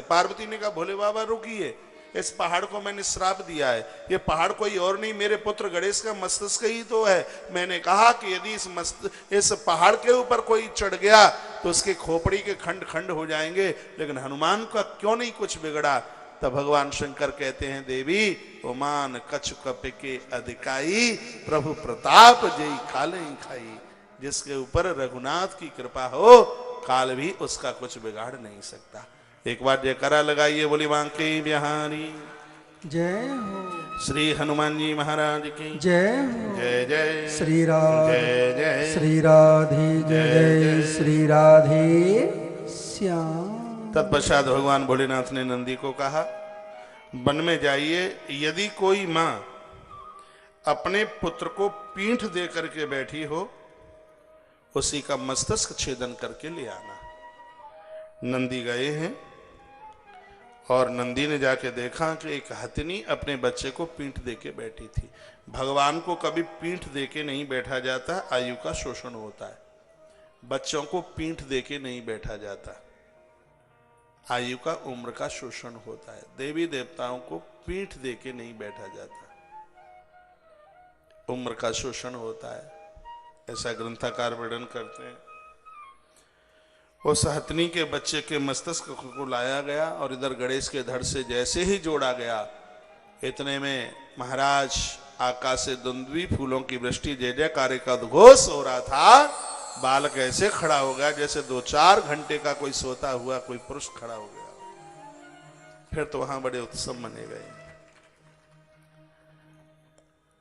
पार्वती ने कहा भोले बाबा रुकिए, इस पहाड़ को मैंने श्राप दिया है, ये पहाड़ कोई और नहीं मेरे पुत्र गणेश का मस्तिष्क ही तो है। मैंने कहा कि यदि इस पहाड़ के ऊपर कोई चढ़ गया तो उसके खोपड़ी के खंड खंड हो जाएंगे, लेकिन हनुमान का क्यों नहीं कुछ बिगड़ा। तब भगवान शंकर कहते हैं देवी ओमान कछु कपि के अधिकाई, प्रभु प्रताप जय काले खाई। जिसके ऊपर रघुनाथ की कृपा हो काल भी उसका कुछ बिगाड़ नहीं सकता। एक बार जयकारा लगाइए, बोली बांके बिहारी जय हो। श्री हनुमान जी महाराज की जय हो। जय जय श्री राधे जय जय श्री राधे जय जय श्री राधे श्याम। तत्पश्चात भगवान भोलेनाथ ने नंदी को कहा वन में जाइए, यदि कोई मां अपने पुत्र को पीठ दे करके बैठी हो उसी का मस्तिष्क छेदन करके ले आना। नंदी गए हैं और नंदी ने जाके देखा कि एक हथिनी अपने बच्चे को पीठ दे के बैठी थी। भगवान को कभी पीठ दे के नहीं बैठा जाता, आयु का शोषण होता है। बच्चों को पीठ दे के नहीं बैठा जाता, आयु का उम्र का शोषण होता है। देवी देवताओं को पीठ दे के नहीं बैठा जाता, उम्र का शोषण होता है, ऐसा ग्रंथकार वर्णन करते हैं। उस हथनी के बच्चे के मस्तिष्क को लाया गया और इधर गणेश के धड़ से जैसे ही जोड़ा गया, इतने में महाराज आकाश से दुंदुभी फूलों की वृष्टि जय जयकारे का उद्घोष हो रहा था। बालक ऐसे खड़ा हो गया जैसे 2-4 घंटे का कोई सोता हुआ कोई पुरुष खड़ा हो गया। फिर तो वहां बड़े उत्सव मने गए।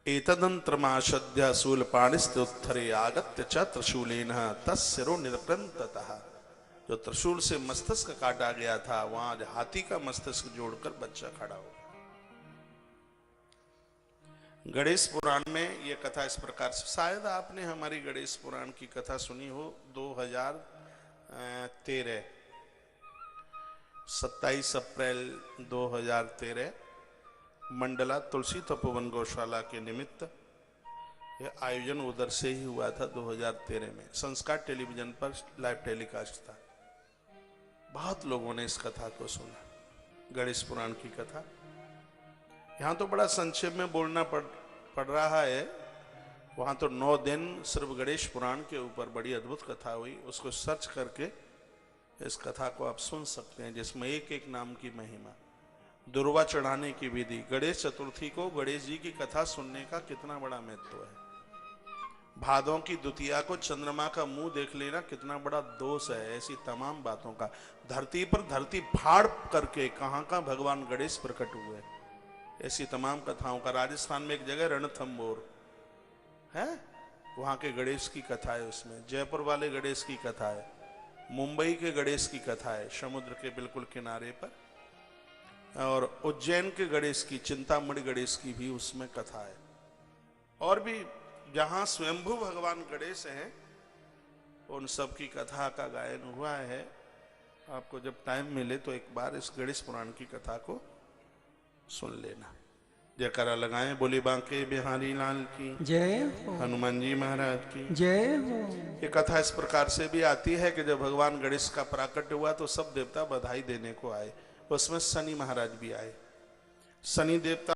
एतदंत्रमाशद्य शूलपाणिस्त्युत्थरे आगत्य च त्रिशूलेन तस्सिरो निरक्रन्ततः। जो त्रिशूल से मस्तिष्क काटा गया था वहां हाथी का मस्तिष्क जोड़कर बच्चा खड़ा हो गया। गणेश पुराण में यह कथा इस प्रकार से, शायद आपने हमारी गणेश पुराण की कथा सुनी हो। 2013 27 अप्रैल 2013 मंडला तुलसी तपोवन गौशाला के निमित्त यह आयोजन उधर से ही हुआ था। 2013 में संस्कार टेलीविजन पर लाइव टेलीकास्ट था। बहुत लोगों ने इस कथा को सुना, गणेश पुराण की कथा। यहां तो बड़ा संक्षेप में बोलना पड़ रहा है। वहां तो 9 दिन सिर्फ गणेश पुराण के ऊपर बड़ी अद्भुत कथा हुई। उसको सर्च करके इस कथा को आप सुन सकते हैं, जिसमें एक एक नाम की महिमा, दुर्वा चढ़ाने की विधि। गणेश चतुर्थी को गणेश जी की कथा सुनने का कितना बड़ा महत्व है। भादों की द्वितीया को चंद्रमा का मुंह देख लेना कितना बड़ा दोष है। ऐसी तमाम बातों का धरती पर धरती फाड़ करके कहां कहां भगवान गणेश प्रकट हुए, ऐसी तमाम कथाओं का। राजस्थान में एक जगह रणथंबोर है, वहां के गणेश की कथा है उसमें। जयपुर वाले गणेश की कथा है, मुंबई के गणेश की कथा है समुद्र के बिल्कुल किनारे पर, और उज्जैन के गणेश की, चिंतामणि गणेश की भी उसमें कथा है। और भी जहां स्वयंभू भगवान गणेश हैं उन सब की कथा का गायन हुआ है। आपको जब टाइम मिले तो एक बार इस गणेश पुराण की कथा को सुन लेना। जयकारा लगाएं, बोली बांके बिहारी लाल की जय हो। हनुमान जी महाराज की जय हो। ये कथा इस प्रकार से भी आती है कि जब भगवान गणेश का प्राकट्य हुआ तो सब देवता बधाई देने को आए। उसमें शनि महाराज भी आए। शनि देवता